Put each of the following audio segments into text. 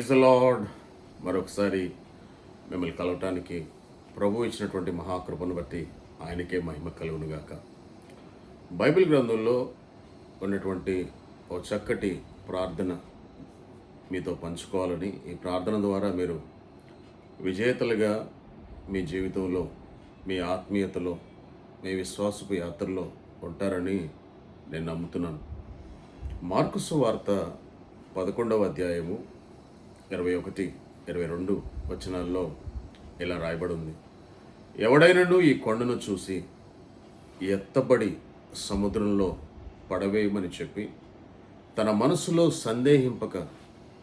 Praise the lord. మరొకసారి మిమ్మల్ని కలవటానికి ప్రభు ఇచ్చినటువంటి మహాకృపను బట్టి ఆయనకే మహిమ కలుగునుగాక. బైబిల్ గ్రంథంలో ఉన్నటువంటి ఓ చక్కటి ప్రార్థన మీతో పంచుకోవాలని, ఈ ప్రార్థన ద్వారా మీరు విజేతలుగా మీ జీవితంలో, మీ ఆత్మీయతలో, మీ విశ్వాసపు యాత్రలో ఉంటారని నేను నమ్ముతున్నాను. మార్కు సువార్త 11వ అధ్యాయము 21, 22 వచనాల్లో ఇలా రాయబడి ఉంది. ఎవడైనను ఈ కొండను చూసి ఎత్తబడి సముద్రంలో పడవేయమని చెప్పి తన మనసులో సందేహింపక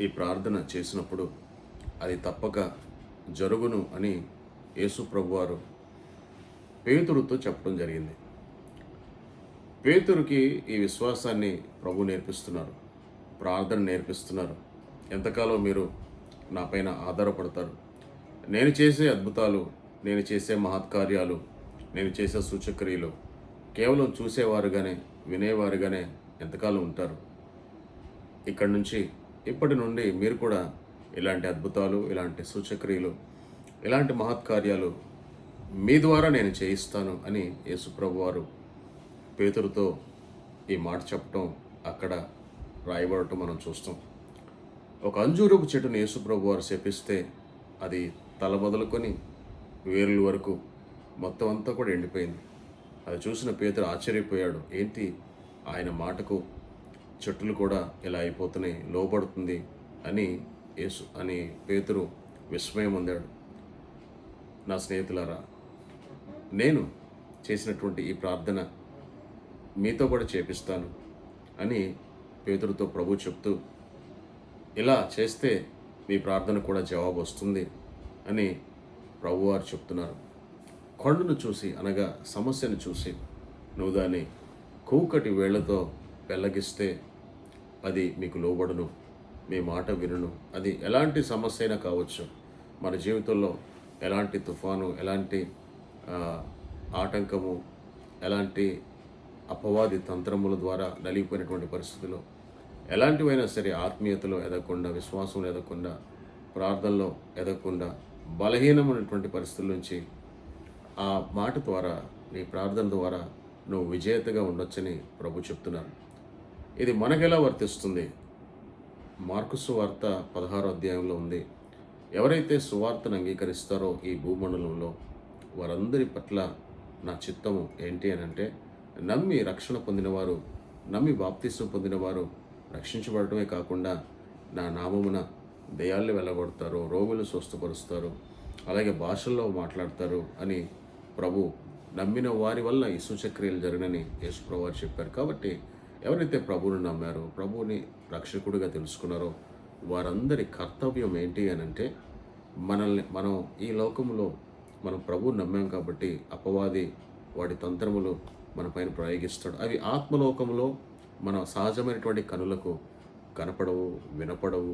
ఈ ప్రార్థన చేసినప్పుడు అది తప్పక జరుగును అని యేసు ప్రభువారు పేతురుతో చెప్పడం జరిగింది. పేతురుకి ఈ విశ్వాసాన్ని ప్రభు నేర్పిస్తున్నారు, ప్రార్థన నేర్పిస్తున్నారు. ఎంతకాలం మీరు నా పైన ఆధారపడతారు? నేను చేసే అద్భుతాలు, నేను చేసే మహత్కార్యాలు, నేను చేసే సూచక్రియలు కేవలం చూసేవారుగానే, వినేవారుగానే ఎంతకాలం ఉంటారు? ఇప్పటి నుండి మీరు కూడా ఇలాంటి అద్భుతాలు, ఇలాంటి సూచక్రియలు, ఇలాంటి మహత్కార్యాలు మీ ద్వారా నేను చేయిస్తాను అని యేసుప్రభు వారు పేతురుతో ఈ మాట చెప్పటం అక్కడ రాయబడటం మనం చూస్తాం. ఒక అంజూరపు చెట్టుని యేసుప్రభు వారు శపిస్తే అది తల మొదలుకొని వేర్ల వరకు మొత్తం అంతా కూడా ఎండిపోయింది. అది చూసిన పేతురు ఆశ్చర్యపోయాడు. ఏంటి ఆయన మాటకు చెట్టులు కూడా ఇలా అయిపోతున్నాయి, లోబడుతుంది అని పేతురు విస్మయం పొందాడు. నా స్నేహితులారా, నేను చేసినటువంటి ఈ ప్రార్థన మీతో కూడా చేపిస్తాను అని పేతురుతో ప్రభు చెప్తూ, ఇలా చేస్తే మీ ప్రార్థన కూడా జవాబు వస్తుంది అని ప్రభువారు చెప్తున్నారు. కొండను చూసి, అనగా సమస్యను చూసి నువ్వు దాన్ని కూకటి వేళ్లతో పెళ్ళగిస్తే అది మీకు లోబడును, మీ మాట వినును. అది ఎలాంటి సమస్య అయినా కావచ్చు. మన జీవితంలో ఎలాంటి తుఫాను, ఎలాంటి ఆటంకము, ఎలాంటి అపవాది తంత్రముల ద్వారా నలిగిపోయినటువంటి పరిస్థితుల్లో, ఎలాంటివైనా సరే, ఆత్మీయతలో ఎదగకుండా, విశ్వాసంలో ఎదగకుండా, ప్రార్థనలో ఎదగకుండా, బలహీనమైనటువంటి పరిస్థితుల నుంచి ఆ మాట ద్వారా, నీ ప్రార్థన ద్వారా నువ్వు విజేతగా ఉండొచ్చని ప్రభు చెప్తున్నారు. ఇది మనకెలా వర్తిస్తుంది? మార్కు సువార్త 16వ అధ్యాయంలో ఉంది. ఎవరైతే సువార్తను అంగీకరిస్తారో ఈ భూమండలంలో వారందరి పట్ల నా చిత్తము ఏంటి అని అంటే, నమ్మి రక్షణ పొందినవారు, నమ్మి బాప్తిస్మం పొందినవారు రక్షించబడటమే కాకుండా నా నామమున దెయ్యాలను వెళ్ళగొడతారు, రోగులు స్వస్థపరుస్తారు, అలాగే భాషల్లో మాట్లాడతారు అని ప్రభు నమ్మిన వారి వల్ల ఈ సూచక్రియలు జరిగినని యేసుప్రభు వారు చెప్పారు. కాబట్టి ఎవరైతే ప్రభువుని నమ్మారో, ప్రభువుని రక్షకుడిగా తెలుసుకున్నారో వారందరి కర్తవ్యం ఏంటి అని అంటే, మనం ఈ లోకంలో మనం ప్రభువుని నమ్మాం కాబట్టి అపవాది వాడి తంత్రములు మన పైన ప్రయోగిస్తాడు. అవి ఆత్మలోకంలో మన సహజమైనటువంటి కనులకు కనపడవు, వినపడవు.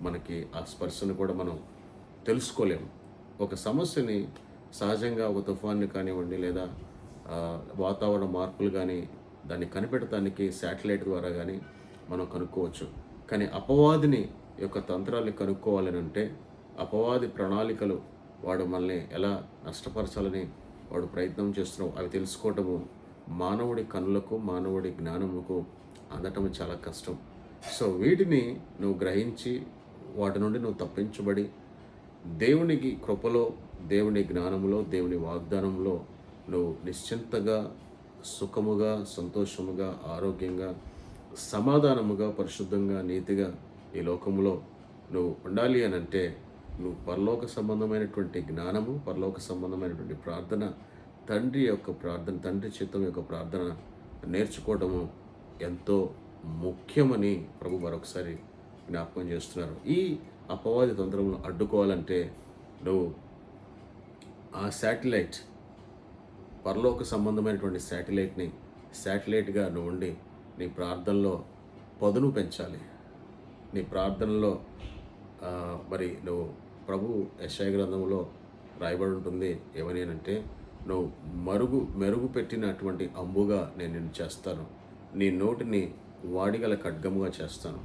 మనకి ఆ స్పర్శను కూడా మనం తెలుసుకోలేము. ఒక సమస్యని సహజంగా, ఒక తుఫాన్ని కానివ్వండి, లేదా వాతావరణ మార్పులు కానీ, దాన్ని కనిపెట్టడానికి శాటిలైట్ ద్వారా కానీ మనం కనుక్కోవచ్చు. కానీ అపవాదిని యొక్క తంత్రాన్ని కనుక్కోవాలని అంటే, అపవాది ప్రణాళికలు వాడు మనల్ని ఎలా నష్టపరచాలని వాడు ప్రయత్నం చేస్తున్నావు అవి తెలుసుకోవటము మానవుడి కనులకు, మానవుడి జ్ఞానముకు అందటం చాలా కష్టం. సో వీటిని నువ్వు గ్రహించి వాటి నుండి నువ్వు తప్పించబడి దేవునికి కృపలో, దేవుని జ్ఞానములో, దేవుని వాగ్దానంలో నువ్వు నిశ్చింతగా, సుఖముగా, సంతోషముగా, ఆరోగ్యంగా, సమాధానముగా, పరిశుద్ధంగా, నీతిగా ఈ లోకంలో నువ్వు ఉండాలి అని అంటే, నువ్వు పరలోక సంబంధమైనటువంటి జ్ఞానము, పరలోక సంబంధమైనటువంటి ప్రార్థన, తండ్రి చిత్తం యొక్క ప్రార్థన నేర్చుకోవడము ఎంతో ముఖ్యమని ప్రభు మరొకసారి జ్ఞాపకం చేస్తున్నారు. ఈ అపవాది తంత్రములను అడ్డుకోవాలంటే నువ్వు ఆ శాటిలైట్, పరలోక సంబంధమైనటువంటి శాటిలైట్గా నువ్వు ఉండి నీ ప్రార్థనలో పదును పెంచాలి. నీ ప్రార్థనలో మరి నువ్వు ప్రభు యెషయా గ్రంథంలో రాయబడి ఉంటుంది ఏమని అంటే, నువ్వు మెరుగు పెట్టినటువంటి అంబుగా నేను నిన్ను చేస్తాను, నీ నోటిని వాడిగల ఖడ్గముగా చేస్తాను.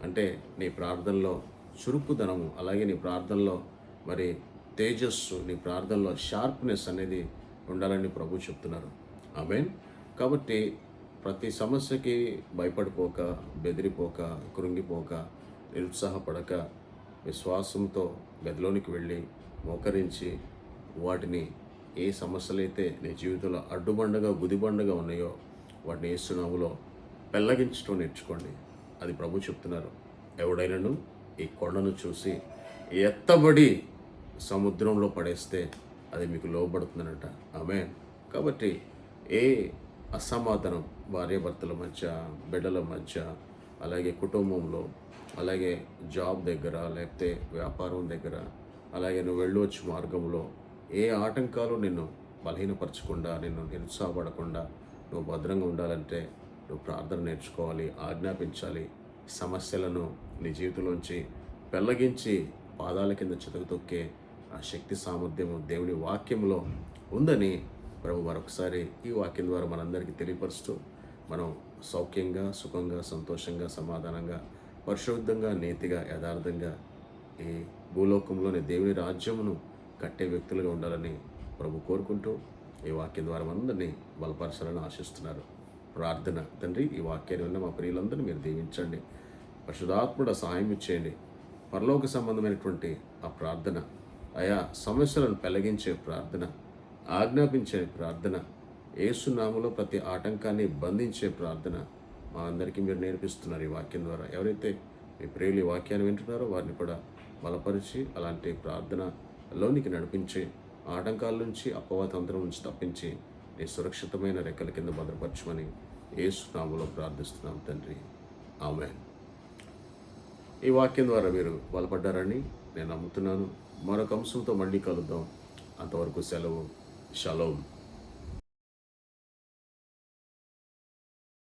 అంటే నీ ప్రార్థనలో చురుకుదనము, అలాగే నీ ప్రార్థనలో మరి తేజస్సు, నీ ప్రార్థనలో షార్ప్నెస్ అనేది ఉండాలని ప్రభు చెప్తున్నారు. ఆమేన్. కాబట్టి ప్రతి సమస్యకి భయపడిపోక, బెదిరిపోక, కృంగిపోక, నిరుత్సాహపడక, విశ్వాసంతో గదిలోనికి వెళ్ళి మోకరించి వాటిని, ఏ సమస్యలైతే నీ జీవితంలో అడ్డుబండగా గుదిబండగా ఉన్నాయో వాటిని యేసు నామములో పెళ్ళగించడం నేర్చుకోండి. అది ప్రభు చెప్తున్నారు. ఎవడైనాను ఈ కొండను చూసి ఎత్తబడి సముద్రంలో పడేస్తే అది మీకు లోబడుతుందనట. ఆమేన్. కాబట్టి ఏ అసమాధానం భార్యాభర్తల మధ్య, బిడ్డల మధ్య, అలాగే కుటుంబంలో, అలాగే జాబ్ దగ్గర, లేకపోతే వ్యాపారం దగ్గర, అలాగే నువ్వు వెళ్ళవచ్చు మార్గంలో ఏ ఆటంకాలు నిన్ను బలహీనపరచకుండా, నిన్ను నిరుత్సాహపడకుండా నువ్వు భద్రంగా ఉండాలంటే నువ్వు ప్రార్థన నేర్చుకోవాలి, ఆజ్ఞాపించాలి. సమస్యలను నీ జీవితంలోంచి పెళ్ళగించి పాదాల కింద చితకతొక్కే ఆ శక్తి సామర్థ్యము దేవుని వాక్యంలో ఉందని ప్రభు మరొకసారి ఈ వాక్యం ద్వారా మనందరికీ తెలియపరుస్తూ, మనం సౌఖ్యంగా, సుఖంగా, సంతోషంగా, సమాధానంగా, పరిశుద్ధంగా, నీతిగా, యథార్థంగా ఈ భూలోకంలోని దేవుని రాజ్యమును కట్టే వ్యక్తులుగా ఉండాలని ప్రభు కోరుకుంటూ ఈ వాక్యం ద్వారా మనందరినీ బలపరచాలని ఆశిస్తున్నారు. ప్రార్థన. తండ్రి, ఈ వాక్యాన్ని విన్న మా ప్రియులందరినీ మీరు దీవించండి. పరిశుద్ధాత్ముడ సహాయం ఇచ్చేయండి. పరలోక సంబంధమైనటువంటి ఆ ప్రార్థన, ఆయా సమస్యలను పెళ్లగించే ప్రార్థన, ఆజ్ఞాపించే ప్రార్థన, యేసు నామములో ప్రతి ఆటంకాన్ని బంధించే ప్రార్థన మా అందరికీ మీరు నేర్పిస్తున్నారు ఈ వాక్యం ద్వారా. ఎవరైతే మీ ప్రియులు ఈ వాక్యాన్ని వింటున్నారో వారిని కూడా బలపరిచి అలాంటి ప్రార్థనలోనికి నడిపించి, ఆటంకాల నుంచి, అపవాతంత్రం నుంచి తప్పించి నీ సురక్షితమైన రెక్కల కింద భద్రపరచమని యేసు నామములో ప్రార్థిస్తున్నాం తండ్రి. ఆమేన్. ఈ వాక్యం ద్వారా మీరు బలపడ్డారని నేను నమ్ముతున్నాను. మరొక అంశంతో మళ్ళీ కలుద్దాం. అంతవరకు సెలవు. షలోమ్.